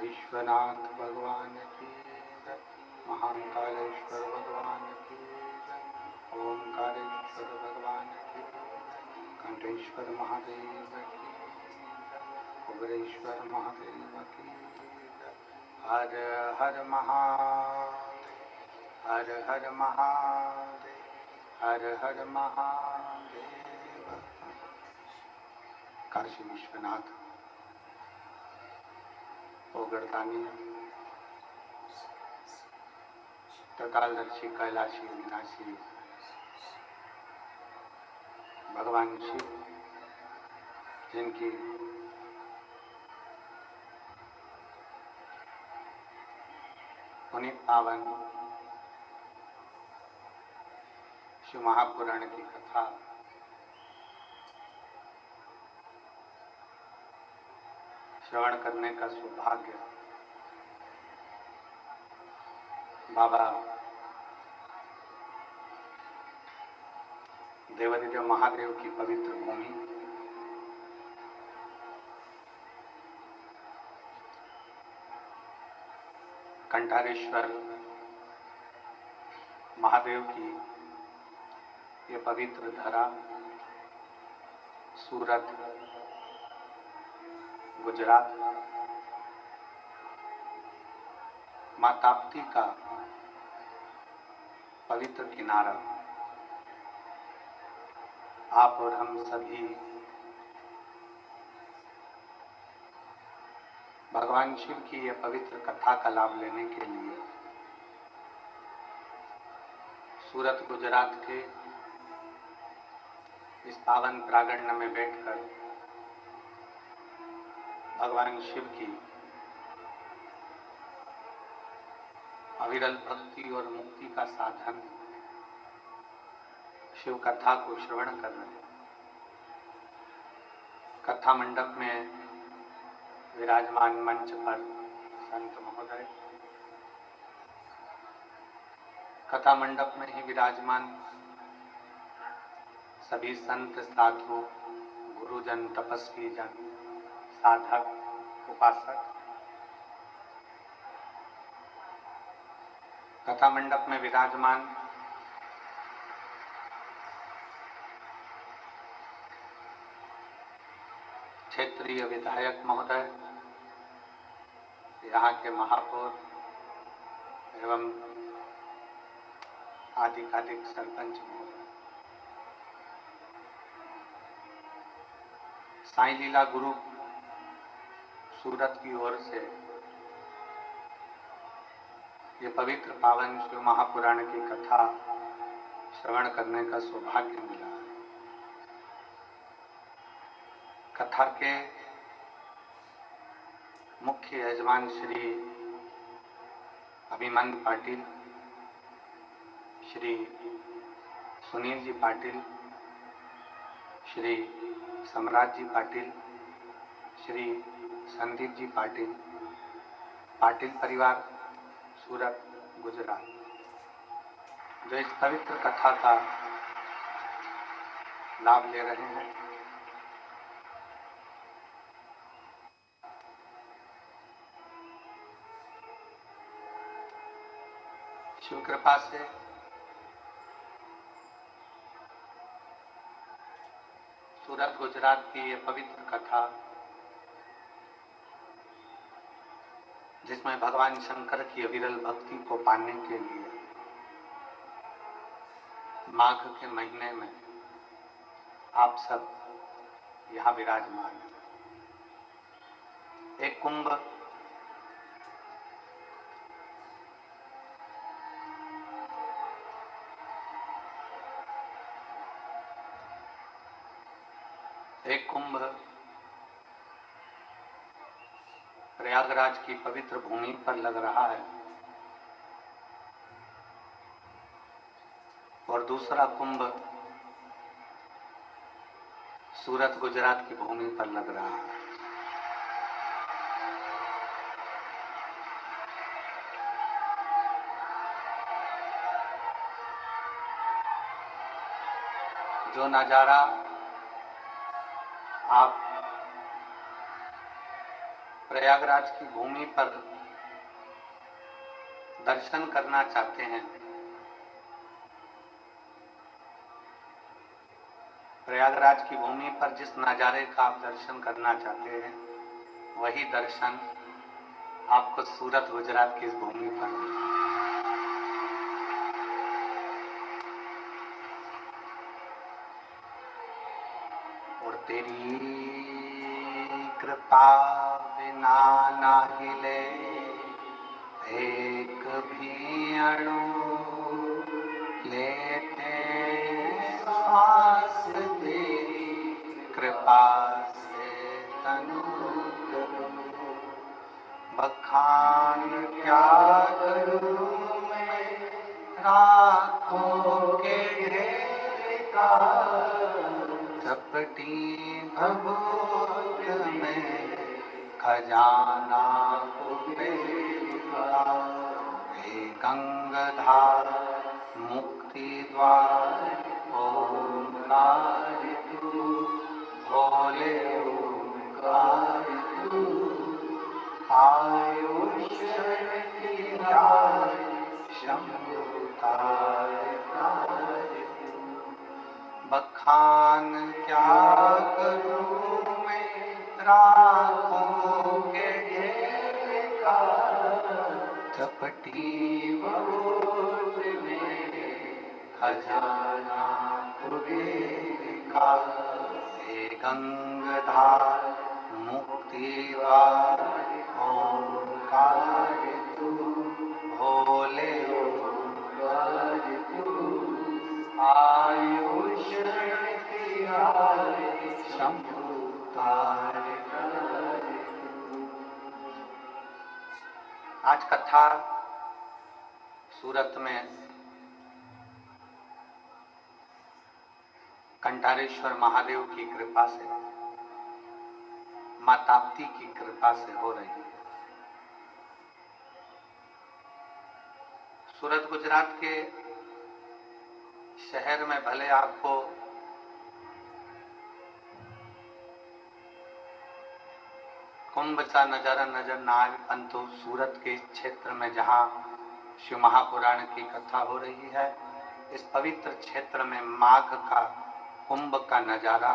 विश्वनाथ भगवान की जय, महाकालेश्वर भगवान की जय, ओंकारेश्वर भगवान की जय, कंठेश्वर महादेव की जय, कुबेरेश्वर महादेव की जय। हर हर महादेव, हर हर महादेव, हर हर महादेव। काशी विश्वनाथ ओगरदानी त्रिकालदर्शी कैलाशी विनाशी भगवान शिव, जिनकी पुनीत पावन शिव महापुराण की कथा श्रवण करने का सौभाग्य बाबा देवादिदेव महादेव की पवित्र भूमि कंठारेश्वर महादेव की ये पवित्र धरा सूरत गुजरात माँ ताप्ती का पवित्र किनारा आप और हम सभी भगवान शिव की यह पवित्र कथा का लाभ लेने के लिए सूरत गुजरात के इस पावन प्रांगण में बैठकर भगवान शिव की अविरल भक्ति और मुक्ति का साधन शिव कथा को श्रवण कर रहे हैं। कथा मंडप में विराजमान मंच पर संत महोदय, कथा मंडप में ही विराजमान सभी संत साधु, गुरुजन, तपस्वी जन, साधक, उपासक, कथा मंडप में विराजमान क्षेत्रीय विधायक महोदय, यहाँ के महापौर एवं आधिकारिक सरपंच महोदय, साईं लीला गुरु सूरत की ओर से ये पवित्र पावन शिव महापुराण की कथा श्रवण करने का सौभाग्य मिला। कथा के मुख्य यजमान श्री अभिमन्यु पाटिल, श्री सुनील जी पाटिल, श्री सम्राट जी पाटिल, श्री संदीप जी पाटिल, पाटिल परिवार सूरत गुजरात, जो इस पवित्र कथा का लाभ ले रहे हैं। शिव कृपा से सूरत गुजरात की ये पवित्र कथा, जिसमें भगवान शंकर की अविरल भक्ति को पाने के लिए माघ के महीने में आप सब यहाँ विराजमान हैं। एक कुंभ प्रयागराज की पवित्र भूमि पर लग रहा है और दूसरा कुंभ सूरत गुजरात की भूमि पर लग रहा है। जो नजारा आप प्रयागराज की भूमि पर दर्शन करना चाहते हैं, प्रयागराज की भूमि पर जिस नजारे का आप दर्शन करना चाहते हैं, वही दर्शन आपको सूरत गुजरात की इस भूमि पर मिलेगा। और तेरी कृपा बिना ना हिले एक भी अणु, लेते श्वास तेरी कृपा से तनु, बखान क्या करूं मैं रातों के ढेर का, चपटी भभूत में खजाना कुबेर का, हे गंगाधार मुक्ति द्वार ओंकार तू, भोले ओंकार तू, आयुष की राय शंभु तार तू, बखान क्या करूं मैं रातों के ढेर का, चपटी भभूत में खजाना कुबेर का, हे गंगाधार मुक्ति द्वार ओंकार तू भोले ओंकार तू आयुष शंभु तारक। आज कथा सूरत में कंठारेश्वर महादेव की कृपा से, मां ताप्ती की कृपा से हो रही है। सूरत गुजरात के शहर में भले आपको कुंभ सा नजारा नजर ना आए, परंतु सूरत के क्षेत्र में जहां शिव महापुराण की कथा हो रही है, इस पवित्र क्षेत्र में माघ का कुंभ का नजारा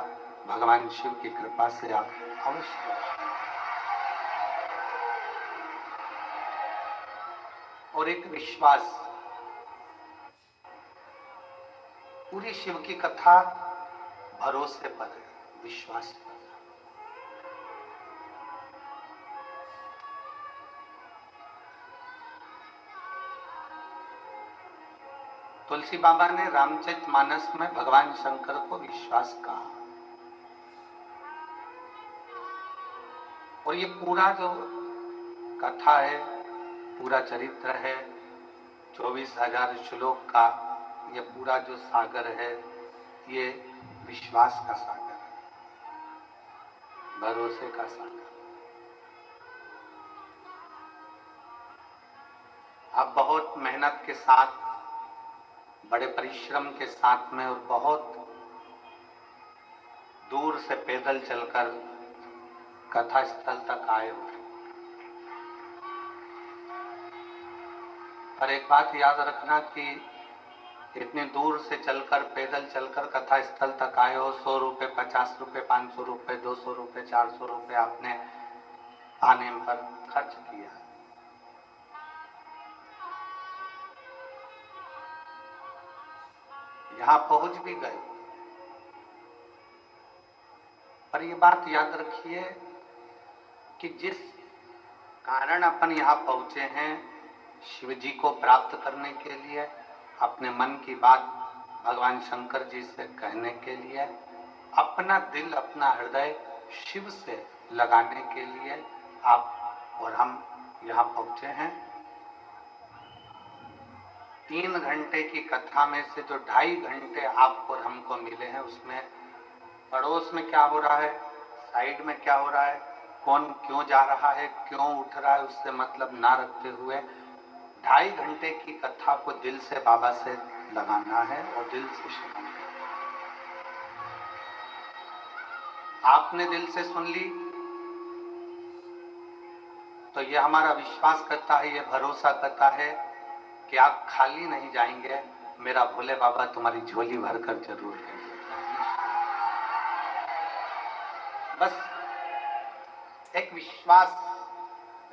भगवान शिव की कृपा से आप अवश्य। और एक विश्वास, पूरी शिव की कथा भरोसे पर है, विश्वास पर। तुलसी बाबा ने रामचरितमानस में भगवान शंकर को विश्वास कहा, और ये पूरा जो कथा है, पूरा चरित्र है, 24,000 श्लोक का ये पूरा जो सागर है, ये विश्वास का सागर है, भरोसे का सागर। आप बहुत मेहनत के साथ, बड़े परिश्रम के साथ में और बहुत दूर से पैदल चलकर कथा स्थल तक आए हो। पर एक बात याद रखना कि इतने दूर से चलकर, पैदल चलकर कथा स्थल तक आए हो, 100 रुपये, 50 रुपये, 500 रुपये, 200 रुपये, 400 रुपये आपने आने पर खर्च किया। यहां पहुंच भी गए, पर ये बात याद रखिए कि जिस कारण अपन यहां पहुंचे हैं, शिव जी को प्राप्त करने के लिए, अपने मन की बात भगवान शंकर जी से कहने के लिए, अपना दिल, अपना हृदय शिव से लगाने के लिए आप और हम यहां पहुंचे हैं। 3 घंटे की कथा में से जो 2.5 घंटे आपको और हमको मिले हैं, उसमें पड़ोस में क्या हो रहा है, साइड में क्या हो रहा है, कौन क्यों जा रहा है, क्यों उठ रहा है, उससे मतलब ना रखते हुए 2.5 घंटे की कथा को दिल से बाबा से लगाना है और दिल से सुनना है। आपने दिल से सुन ली तो ये हमारा विश्वास करता है, ये भरोसा करता है कि आप खाली नहीं जाएंगे, मेरा भोले बाबा तुम्हारी झोली भरकर जरूर देंगे। बस एक विश्वास,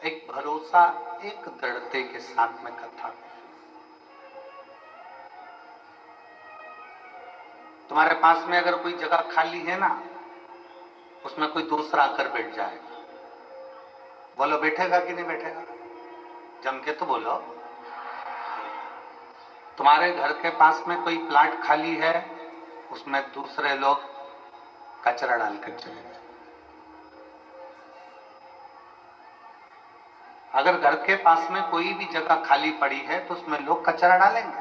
एक भरोसा, एक दृढ़ता के साथ में कथा। तुम्हारे पास में अगर कोई जगह खाली है ना, उसमें कोई दूसरा आकर बैठ जाएगा, बोलो बैठेगा कि नहीं बैठेगा? जम के तो बोलो। तुम्हारे घर के पास में कोई प्लाट खाली है, उसमें दूसरे लोग कचरा डालकर चले गए। अगर घर के पास में कोई भी जगह खाली पड़ी है तो उसमें लोग कचरा डालेंगे।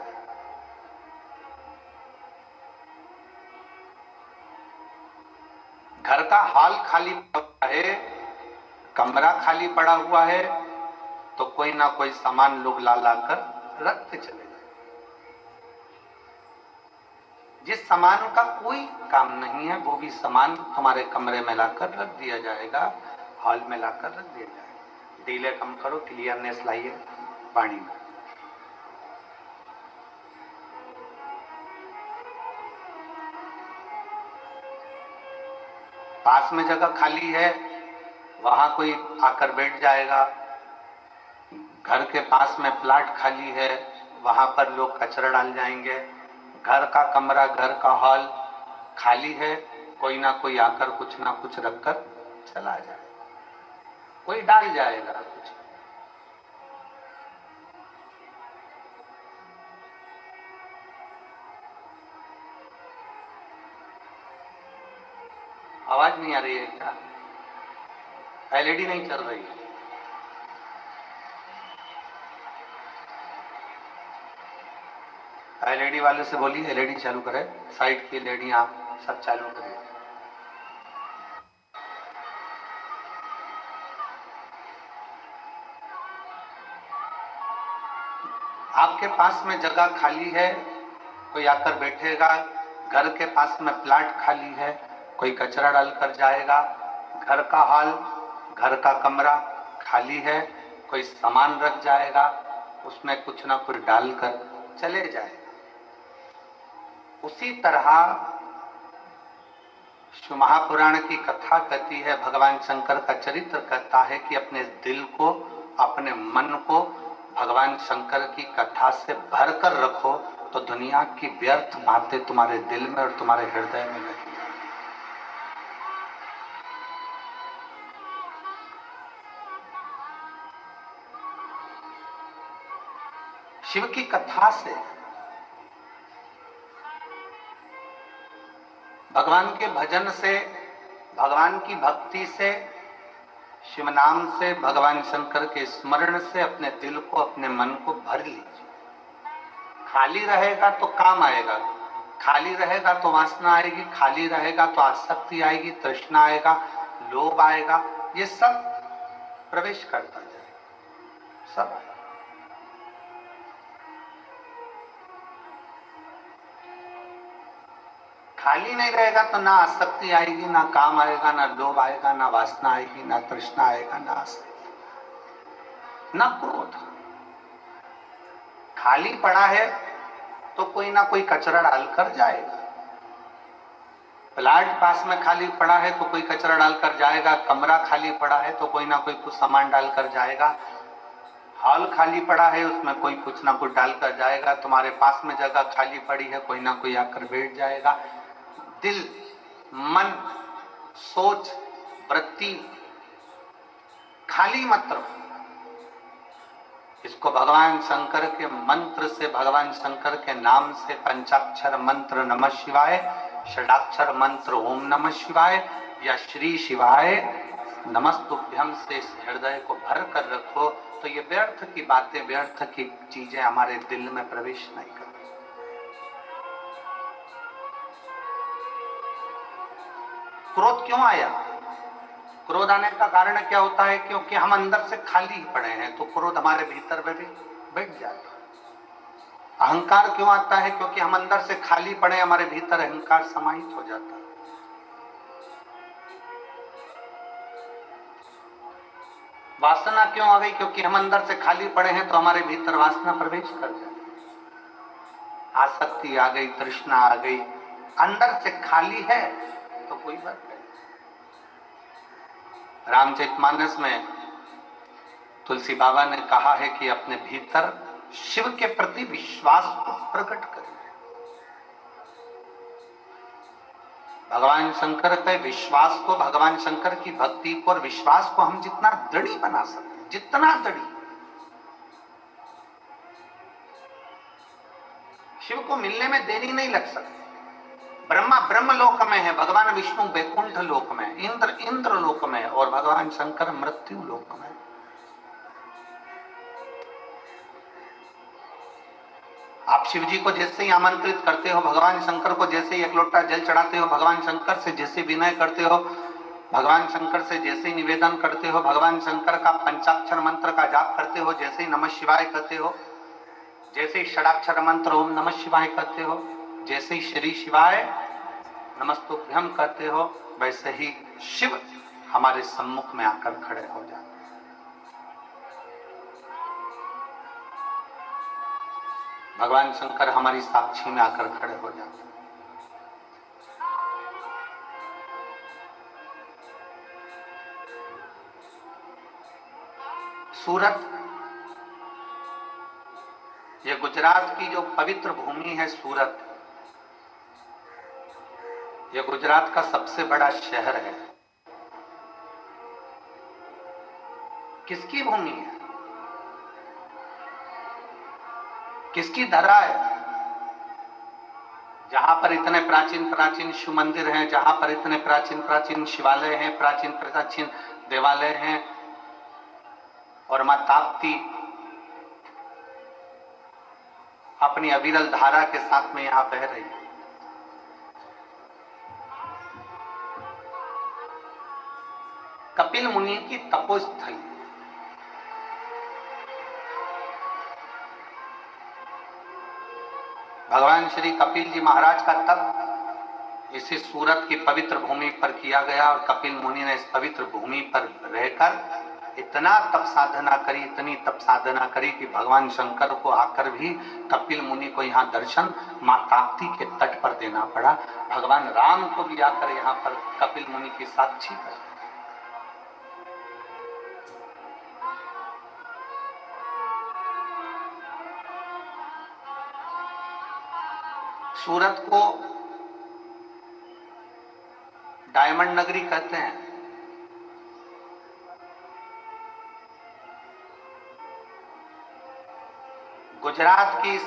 घर का हॉल खाली पड़ा है, कमरा खाली पड़ा हुआ है, तो कोई ना कोई सामान लोग ला लाकर रखते चले गए। जिस सामान का कोई काम नहीं है, वो भी सामान तुम्हारे कमरे में लाकर रख दिया जाएगा, हॉल में लाकर रख दिया जाएगा। डीले कम करो, क्लियरनेस लाइए वाणी में। पास में जगह खाली है, वहां कोई आकर बैठ जाएगा। घर के पास में प्लाट खाली है, वहां पर लोग कचरा डाल जाएंगे। घर का कमरा, घर का हॉल खाली है, कोई ना कोई आकर कुछ ना कुछ रखकर चला जाए। कोई डाल जाएगा कुछ। आवाज नहीं आ रही है क्या? एलईडी नहीं चल रही है? एलईडी वाले से बोलिए एलईडी चालू करे, साइड की एलईडी आप सब चालू करिए। आपके पास में जगह खाली है, कोई आकर बैठेगा, घर के पास में प्लाट खाली है, कोई कचरा डालकर जाएगा, घर का हॉल, घर का कमरा खाली है, कोई सामान रख जाएगा, उसमें कुछ ना कुछ डालकर चले जाएगा। उसी तरह शिव महापुराण की कथा कहती है, भगवान शंकर का चरित्र कहता है कि अपने दिल को, अपने मन को भगवान शंकर की कथा से भर कर रखो, तो दुनिया की व्यर्थ बातें तुम्हारे दिल में और तुम्हारे हृदय में नहीं। शिव की कथा से, भगवान के भजन से, भगवान की भक्ति से, शिव नाम से, भगवान शंकर के स्मरण से अपने दिल को, अपने मन को भर लीजिए। खाली रहेगा तो काम आएगा, खाली रहेगा तो वासना आएगी, खाली रहेगा तो आसक्ति आएगी, तृष्णा आएगा, लोभ आएगा, ये सब प्रवेश करता जाएगा, सब आएगा। खाली नहीं रहेगा तो ना आसक्ति आएगी, ना काम आएगा, ना लोभ आएगा, ना वासना आएगी, ना तृष्णा आएगा, ना आसक्ति, ना क्रोध। खाली पड़ा है तो कोई ना कोई कचरा डालकर जाएगा। प्लाट पास में खाली पड़ा है तो कोई कचरा डालकर जाएगा, कमरा खाली पड़ा है तो कोई ना कोई कुछ सामान डालकर जाएगा, हॉल खाली पड़ा है उसमें कोई कुछ ना कुछ डालकर जाएगा, तुम्हारे पास में जगह खाली पड़ी है कोई ना कोई आकर बैठ जाएगा। दिल, मन, सोच, वृत्ति खाली मत रखो। इसको भगवान शंकर के मंत्र से, भगवान शंकर के नाम से, पंचाक्षर मंत्र नमः शिवाय, षडाक्षर मंत्र ओम नमः शिवाय या श्री शिवाय नमस्तुभ्यम से इस हृदय को भर कर रखो, तो ये व्यर्थ की बातें, व्यर्थ की चीजें हमारे दिल में प्रवेश नहीं करती। क्रोध क्यों आया? क्रोध आने का कारण क्या होता है? क्योंकि हम अंदर से खाली ही पड़े हैं, तो क्रोध हमारे भीतर में भी बैठ जाता है। अहंकार क्यों आता है? क्योंकि हम अंदर से खाली पड़े, हमारे भीतर अहंकार समाहित हो जाता है। वासना क्यों आ गई? क्योंकि हम अंदर से खाली पड़े हैं तो हमारे भीतर वासना प्रवेश कर जाती है। आसक्ति आ गई, तृष्णा आ गई, अंदर से खाली है तो कोई बात नहीं। रामचरितमानस में तुलसी बाबा ने कहा है कि अपने भीतर शिव के प्रति विश्वास को प्रकट करें। भगवान शंकर के विश्वास को, भगवान शंकर की भक्ति को और विश्वास को हम जितना दृढ़ बना सकते, जितना दृढ़, शिव को मिलने में देरी नहीं लग सकती। ब्रह्मा ब्रह्म लोक में है, भगवान विष्णु वैकुंठ लोक में, इंद्र इंद्र लोक में और भगवान शंकर मृत्यु लोक में। आप शिव जी को जैसे ही आमंत्रित करते हो, भगवान शंकर को जैसे ही एक लोटा जल चढ़ाते हो, भगवान शंकर से जैसे विनय करते हो, भगवान शंकर से जैसे ही निवेदन करते हो, भगवान शंकर का पंचाक्षर मंत्र का जाप करते हो, जैसे ही नमः शिवाय कहते हो, जैसे ही षडाक्षर मंत्र ओम नमः शिवाय कहते हो, जैसे ही श्री शिवाय नमस्तुभ्यम कहते हो, वैसे ही शिव हमारे सम्मुख में आकर खड़े हो जाते। भगवान शंकर हमारी साक्षी में आकर खड़े हो जाते। सूरत, ये गुजरात की जो पवित्र भूमि है सूरत, ये गुजरात का सबसे बड़ा शहर है। किसकी भूमि है, किसकी धरा है? जहां पर इतने प्राचीन प्राचीन शिव मंदिर हैं, जहां पर इतने प्राचीन प्राचीन शिवालय हैं, प्राचीन प्राचीन देवालय हैं, और मां ताप्ती अपनी अविरल धारा के साथ में यहां बह रही है। कपिल मुनि की तपोस्थली, भगवान श्री कपिल जी महाराज का तप इसी सूरत की पवित्र भूमि पर किया गया, और कपिल मुनि ने इस पवित्र भूमि पर रहकर इतना तप साधना करी, इतनी तप साधना करी कि भगवान शंकर को आकर भी कपिल मुनि को यहाँ दर्शन मां ताप्ती के तट पर देना पड़ा। भगवान राम को भी आकर यहाँ पर कपिल मुनि की साक्षी कर। सूरत को डायमंड नगरी कहते हैं। गुजरात की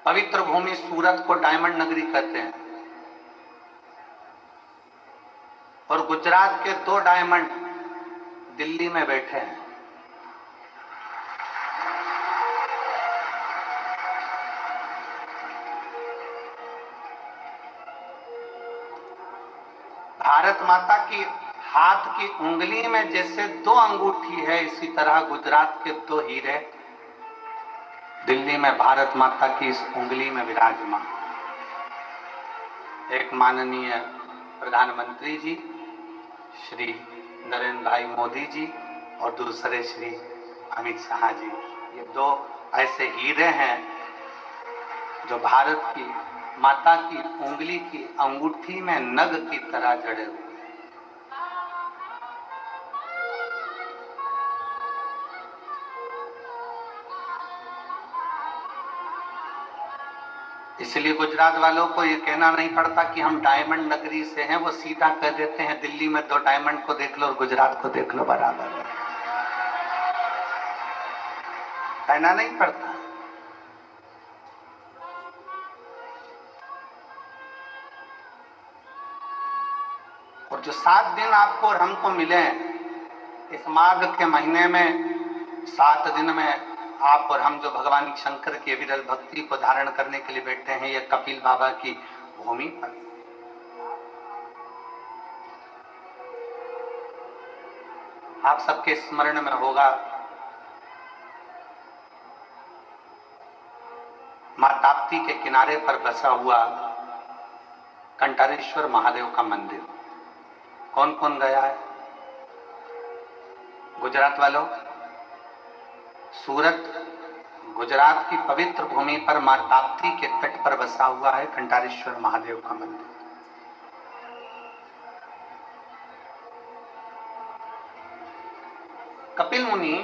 पवित्र भूमि सूरत को डायमंड नगरी कहते हैं, और गुजरात के 2 डायमंड दिल्ली में बैठे हैं। भारत माता की हाथ की उंगली में जैसे 2 अंगूठी है, इसी तरह गुजरात के 2 हीरे दिल्ली में भारत माता की इस उंगली में विराजमान। एक माननीय प्रधानमंत्री जी श्री नरेंद्र भाई मोदी जी, और दूसरे श्री अमित शाह जी, ये 2 ऐसे हीरे हैं जो भारत की माता की उंगली की अंगूठी में नग की तरह जड़े हुए। इसलिए गुजरात वालों को ये कहना नहीं पड़ता कि हम डायमंड नगरी से हैं, वो सीधा कह देते हैं दिल्ली में 2 डायमंड को देख लो और गुजरात को देख लो, बराबर है। कहना नहीं पड़ता। और जो 7 दिन आपको और हमको मिले इस माघ के महीने में, 7 दिन में आप और हम जो भगवान शंकर की विरल भक्ति को धारण करने के लिए बैठे हैं, ये कपिल बाबा की भूमि पर। आप सबके स्मरण में होगा मां ताप्ती के किनारे पर बसा हुआ कंटारेश्वर महादेव का मंदिर। कौन कौन गया है? गुजरात वालों, सूरत गुजरात की पवित्र भूमि पर मां ताप्ती के तट पर बसा हुआ है कंटारेश्वर महादेव का मंदिर। कपिल मुनि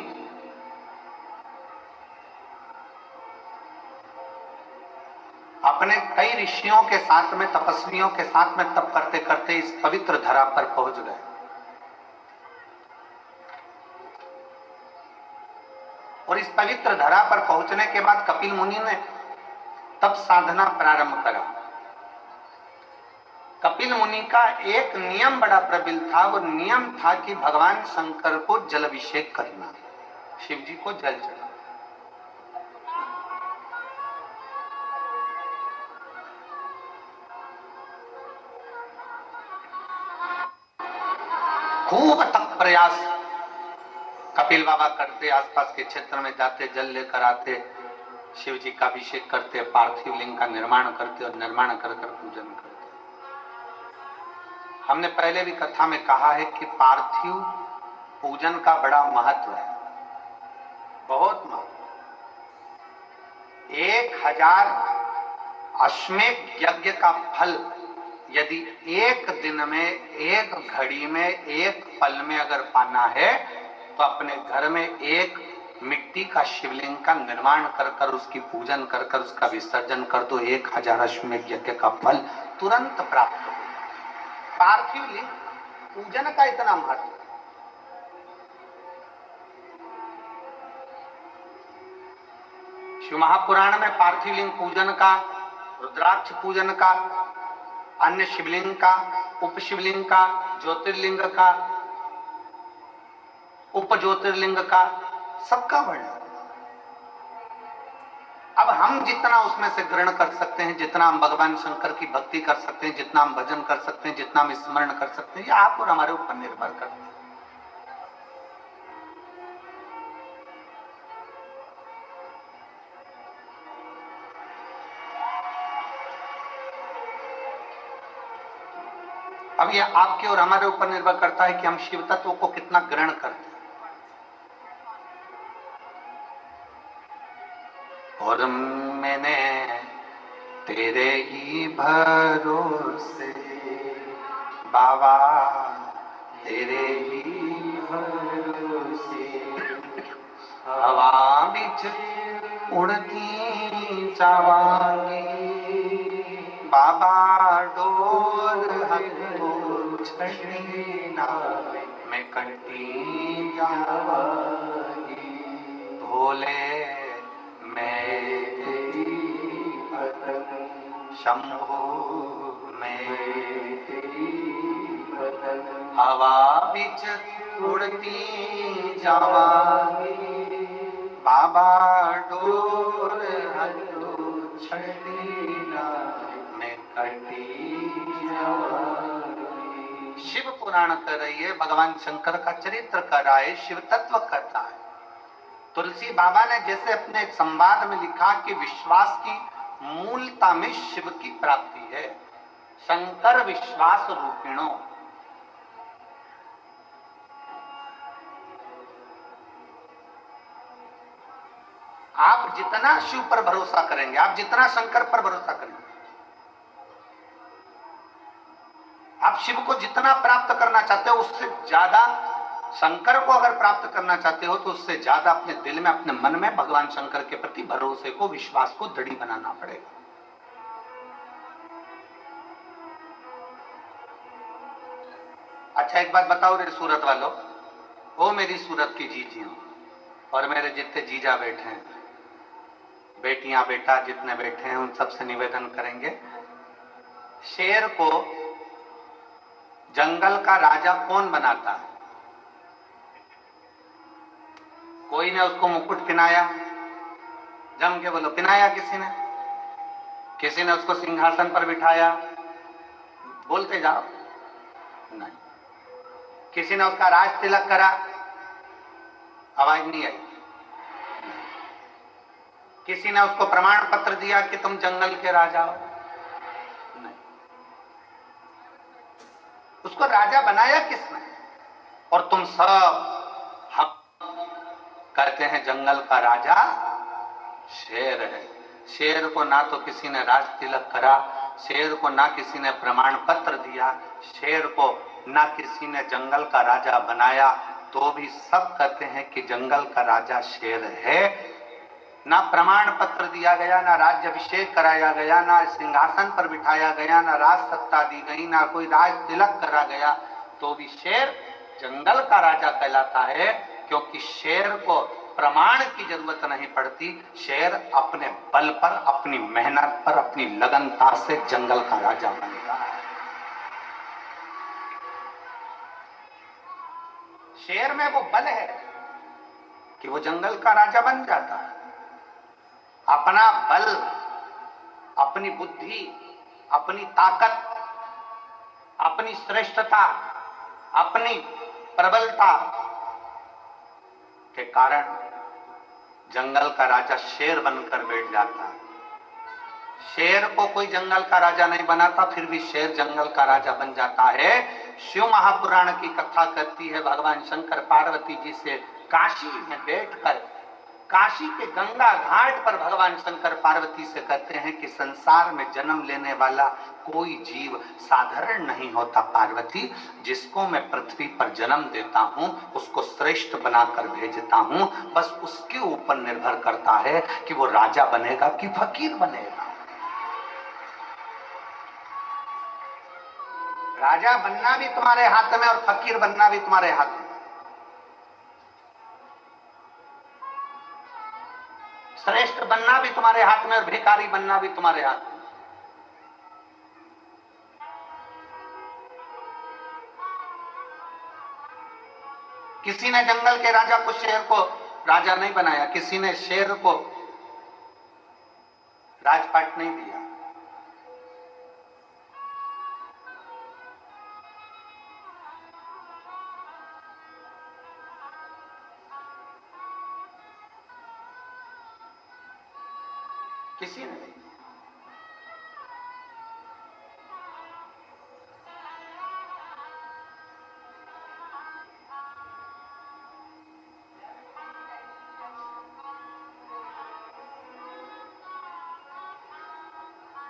अपने कई ऋषियों के साथ में, तपस्वियों के साथ में तप करते करते इस पवित्र धरा पर पहुंच गए। और इस पवित्र धरा पर पहुंचने के बाद कपिल मुनि ने तप साधना प्रारंभ करा। कपिल मुनि का एक नियम बड़ा प्रबल था। वो नियम था कि भगवान शंकर को जलाभिषेक करना, शिव जी को जल चढ़ाना। खूब तप प्रयास कपिल बाबा करते, आसपास के क्षेत्र में जाते, जल लेकर आते, शिव जी का अभिषेक करते, पार्थिव लिंग का निर्माण करते और निर्माण कर पूजन करते। हमने पहले भी कथा में कहा है कि पार्थिव पूजन का बड़ा महत्व है, बहुत महत्व। 1000 अश्वमेध यज्ञ का फल यदि एक दिन में, एक घड़ी में, एक पल में अगर पाना है तो अपने घर में एक मिट्टी का शिवलिंग का निर्माण कर कर, उसकी पूजन कर कर, उसका विसर्जन कर दो। 1000 अश्वमेध यज्ञ का फल तुरंत प्राप्त हो। पार्थिव लिंग पूजन का इतना महत्व। शिव महापुराण में पार्थिव लिंग पूजन का, रुद्राक्ष पूजन का, अन्य शिवलिंग का, उप शिवलिंग का, ज्योतिर्लिंग का, उप ज्योतिर्लिंग का, सबका वर्णन। अब हम जितना उसमें से ग्रहण कर सकते हैं, जितना हम भगवान शंकर की भक्ति कर सकते हैं, जितना हम भजन कर सकते हैं, जितना हम स्मरण कर सकते हैं, ये आप और हमारे ऊपर निर्भर करता है। अब ये आपके और हमारे ऊपर निर्भर करता है कि हम शिव तत्व को कितना ग्रहण करते हैं। और मैंने तेरे ही भरोसे बाबा, तेरे ही भरोसे हवा बिच उड़ती जावांगी बाबा, डोर हमको छड़ी ना मैं कटी जावांगी भोले, मैं तेरी पतंग शंभो, मैं तेरी पतंग हवा बिच उड़ती जावांगी बाबा, डोर हटो छड़ी ना मैं कटी जावांगी। शिव पुराण कर रही है, भगवान शंकर का चरित्र कर रहा है, शिव तत्व करता है। तुलसी बाबा ने जैसे अपने संवाद में लिखा कि विश्वास की मूलता में शिव की प्राप्ति है, शंकर विश्वास रूपिणो। आप जितना शिव पर भरोसा करेंगे, आप जितना शंकर पर भरोसा करेंगे, आप शिव को जितना प्राप्त करना चाहते हो उससे ज्यादा, शंकर को अगर प्राप्त करना चाहते हो तो उससे ज्यादा अपने दिल में, अपने मन में भगवान शंकर के प्रति भरोसे को, विश्वास को दृढ़ बनाना पड़ेगा। अच्छा एक बात बताओ रे सूरत वालों, वो मेरी सूरत की जीजियों और मेरे जितने जीजा बैठे हैं, बेटियां बेटा जितने बैठे हैं, उन सबसे निवेदन करेंगे, शेर को जंगल का राजा कौन बनाता है? कोई ने उसको मुकुट पहनाया? जम के बोलो, पहनाया किसी ने? किसी ने उसको सिंहासन पर बिठाया? बोलते जाओ। नहीं। किसी ने उसका राज तिलक करा? आवाज नहीं आई। किसी ने उसको प्रमाण पत्र दिया कि तुम जंगल के राजा हो? नहीं। उसको राजा बनाया किसने? और तुम सब हम कहते हैं जंगल का राजा शेर है। शेर को ना तो किसी ने राज तिलक करा, शेर को ना किसी ने प्रमाण पत्र दिया, शेर को ना किसी ने जंगल का राजा बनाया, तो भी सब कहते हैं कि जंगल का राजा शेर है। ना प्रमाण पत्र दिया गया, ना राज्याभिषेक कराया गया, ना सिंहासन पर बिठाया गया, ना राज सत्ता दी गई, ना कोई राज तिलक करा गया, तो भी शेर जंगल का राजा कहलाता है, क्योंकि शेर को प्रमाण की जरूरत नहीं पड़ती। शेर अपने बल पर, अपनी मेहनत पर, अपनी लगनता से जंगल का राजा बनता है। शेर में वो बल है कि वो जंगल का राजा बन जाता है। अपना बल, अपनी बुद्धि, अपनी ताकत, अपनी श्रेष्ठता, अपनी प्रबलता के कारण जंगल का राजा शेर बनकर बैठ जाता है। शेर को कोई जंगल का राजा नहीं बनाता, फिर भी शेर जंगल का राजा बन जाता है। शिव महापुराण की कथा कहती है, भगवान शंकर पार्वती जी से काशी में बैठकर, काशी के गंगा घाट पर भगवान शंकर पार्वती से कहते हैं कि संसार में जन्म लेने वाला कोई जीव साधारण नहीं होता पार्वती, जिसको मैं पृथ्वी पर जन्म देता हूं उसको श्रेष्ठ बनाकर भेजता हूं, बस उसके ऊपर निर्भर करता है कि वो राजा बनेगा कि फकीर बनेगा। राजा बनना भी तुम्हारे हाथ में और फकीर बनना भी तुम्हारे हाथ में। श्रेष्ठ बनना भी तुम्हारे हाथ में और भिखारी बनना भी तुम्हारे हाथ में। किसी ने जंगल के राजा को शेर को राजा नहीं बनाया, किसी ने शेर को राजपाट नहीं दिया। किसी ने नहीं।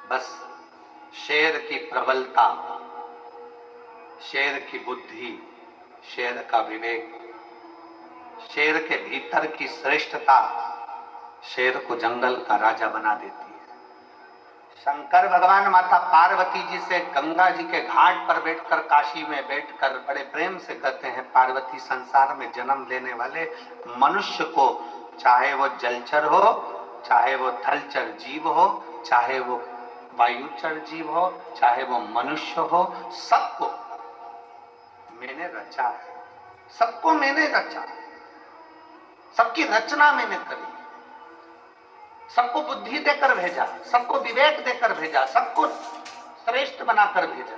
बस शेर की प्रबलता, शेर की बुद्धि, शेर का विवेक, शेर के भीतर की श्रेष्ठता शेर को जंगल का राजा बना देती है। शंकर भगवान माता पार्वती जी से गंगा जी के घाट पर बैठकर, काशी में बैठकर बड़े प्रेम से कहते हैं, पार्वती संसार में जन्म लेने वाले मनुष्य को, चाहे वो जलचर हो, चाहे वो थलचर जीव हो, चाहे वो वायुचर जीव हो, चाहे वो मनुष्य हो, सबको मैंने रचा है, सबको मैंने रचा, सबकी रचना मैंने करी, सबको बुद्धि देकर भेजा, सबको विवेक देकर भेजा, सबको श्रेष्ठ बनाकर भेजा।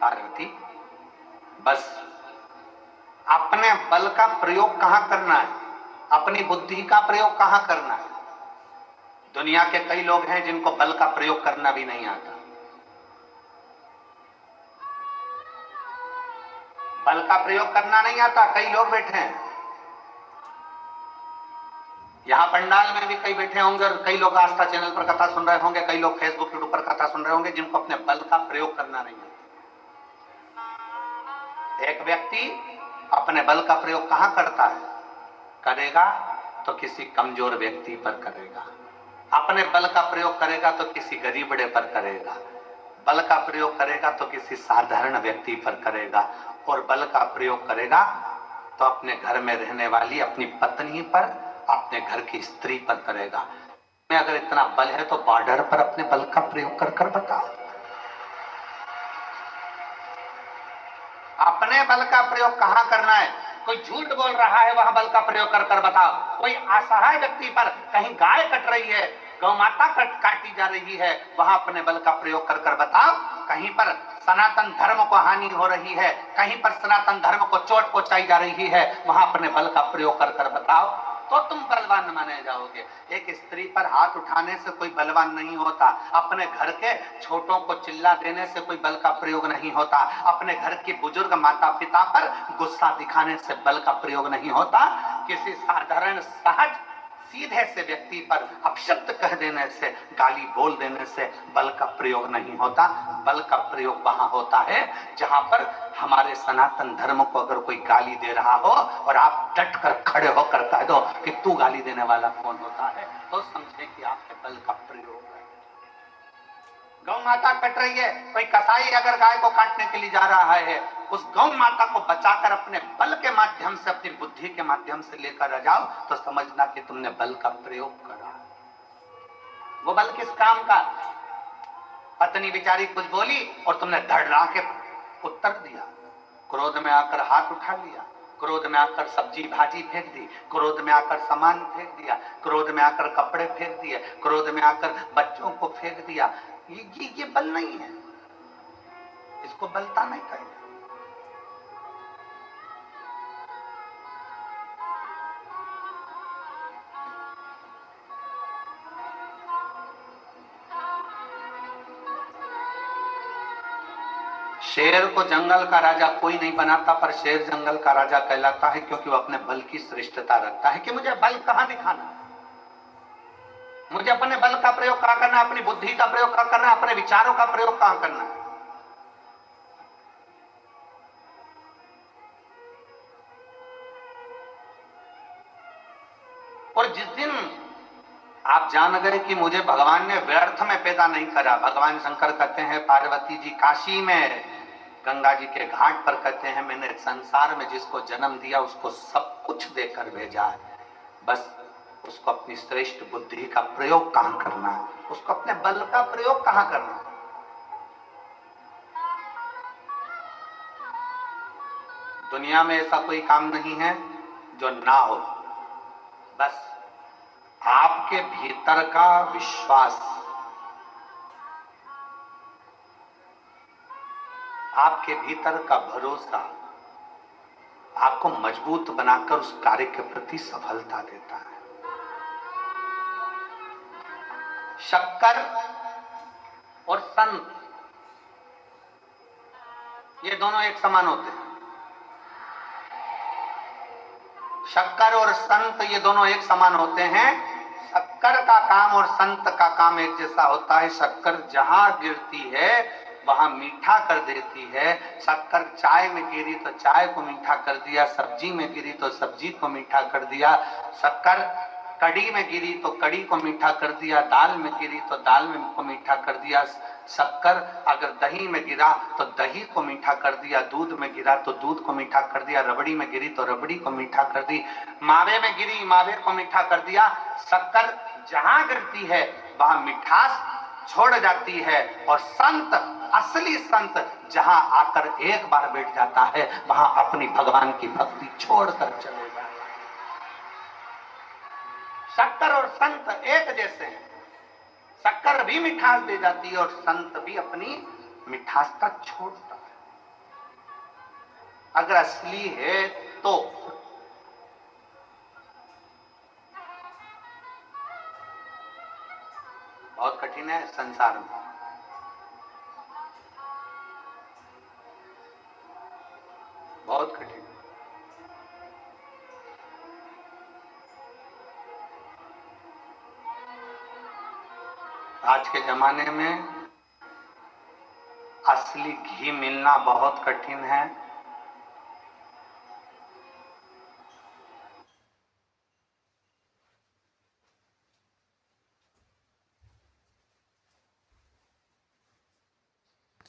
पार्वती, बस अपने बल का प्रयोग कहां करना है, अपनी बुद्धि का प्रयोग कहां करना है। दुनिया के कई लोग हैं जिनको बल का प्रयोग करना भी नहीं आता। बल का प्रयोग करना नहीं आता, कई लोग बैठे हैं यहां पंडाल में भी, कई बैठे होंगे और कई लोग आस्था चैनल पर कथा सुन रहे होंगे, कई लोग फेसबुक यूट्यूब पर कथा सुन रहे होंगे, जिनको अपने बल का प्रयोग करना नहीं आता। एक व्यक्ति अपने बल का प्रयोग कहां करता है, करेगा तो किसी कमजोर व्यक्ति पर करेगा, अपने बल का प्रयोग करेगा तो किसी गरीबड़े पर करेगा, बल का प्रयोग करेगा तो किसी साधारण व्यक्ति पर करेगा, और बल का प्रयोग करेगा तो अपने घर में रहने वाली अपनी पत्नी पर, अपने घर की स्त्री पर करेगा। में अगर इतना बल है तो बॉर्डर पर अपने बल का प्रयोग कर कर बताओ। अपने बल का प्रयोग कहां करना है, कोई झूठ बोल रहा है वहां बल का प्रयोग कर कर बताओ। कोई असहाय व्यक्ति पर, कहीं गाय कट रही है, गौ माता काटी जा रही है, वहां अपने बल का प्रयोग कर कर बताओ। कहीं पर सनातन धर्म को हानि हो रही है, कहीं पर सनातन धर्म को चोट पहुंचाई जा रही है, वहां अपने बल का प्रयोग कर कर बताओ, तो तुम बलवान माने जाओगे। एक स्त्री पर हाथ उठाने से कोई बलवान नहीं होता, अपने घर के छोटों को चिल्ला देने से कोई बल का प्रयोग नहीं होता, अपने घर के बुजुर्ग माता पिता पर गुस्सा दिखाने से बल का प्रयोग नहीं होता, किसी साधारण सहज सीधे से व्यक्ति पर अपशब्द कह देने से, गाली बोल देने से बल का प्रयोग नहीं होता। बल का प्रयोग वहां होता है जहां पर हमारे सनातन धर्म को अगर कोई गाली दे रहा हो और आप डट कर खड़े होकर कह दो कि तू गाली देने वाला कौन होता है, तो समझे कि आपके बल का प्रयोग है। गौ माता कट रही है, कोई कसाई अगर गाय को काटने के लिए जा रहा है, उस गौ माता को बचाकर अपने बल के माध्यम से, अपनी बुद्धि के माध्यम से लेकर आ जाओ, तो समझना कि तुमने बल का प्रयोग करा। वो बल किस काम का? पत्नी बेचारी कुछ बोली और तुमने धड़ला के उत्तर दिया, क्रोध में आकर हाथ उठा लिया, क्रोध में आकर सब्जी भाजी फेंक दी, क्रोध में आकर सामान फेंक दिया, क्रोध में आकर कपड़े फेंक दिए, क्रोध में आकर बच्चों को फेंक दिया। ये बल नहीं है, इसको बलता नहीं कहेंगे। शेर को जंगल का राजा कोई नहीं बनाता, पर शेर जंगल का राजा कहलाता है क्योंकि वो अपने बल की श्रेष्ठता रखता है कि मुझे बल कहां दिखाना, मुझे अपने बल का प्रयोग कहां करना, अपनी बुद्धि का प्रयोग कहां करना, अपने विचारों का प्रयोग कहां करना है। और जिस दिन आप जान गए कि मुझे भगवान ने व्यर्थ में पैदा नहीं करा, भगवान शंकर कहते हैं पार्वती जी काशी में गंगा जी के घाट पर कहते हैं मैंने संसार में जिसको जन्म दिया उसको सब कुछ देकर भेजा है, बस उसको अपनी श्रेष्ठ बुद्धि का प्रयोग कहां करना है, उसको अपने बल का प्रयोग कहां करना है। दुनिया में ऐसा कोई काम नहीं है जो ना हो, बस आपके भीतर का विश्वास, आपके भीतर का भरोसा आपको मजबूत बनाकर उस कार्य के प्रति सफलता देता है। शक्कर और संत ये दोनों एक समान होते हैं। शक्कर और संत ये दोनों एक समान होते हैं। शक्कर का काम और संत का काम एक जैसा होता है। शक्कर जहां गिरती है वहां मीठा कर देती है। शक्कर चाय में गिरी तो चाय को मीठा कर दिया, सब्जी में गिरी तो सब्जी को मीठा कर दिया। शक्कर कड़ी में गिरी तो कड़ी को मीठा कर दिया, दाल में गिरी तो दाल में को मीठा कर दिया। शक्कर अगर दही में गिरा तो दही को मीठा कर दिया, दूध में गिरा तो दूध को मीठा कर दिया, रबड़ी में गिरी तो रबड़ी को मीठा कर दी, मावे में गिरी मावे को मीठा कर दिया। शक्कर जहां गिरती है वहां मिठास छोड़ जाती है और संत, असली संत जहां आकर एक बार बैठ जाता है वहां अपनी भगवान की भक्ति छोड़कर चले जाता है। शक्कर और संत एक जैसे हैं। शक्कर भी मिठास दे जाती है और संत भी अपनी मिठास का छोड़ता है। अगर असली है तो बहुत कठिन है संसार में, बहुत कठिन। आज के जमाने में असली घी मिलना बहुत कठिन है।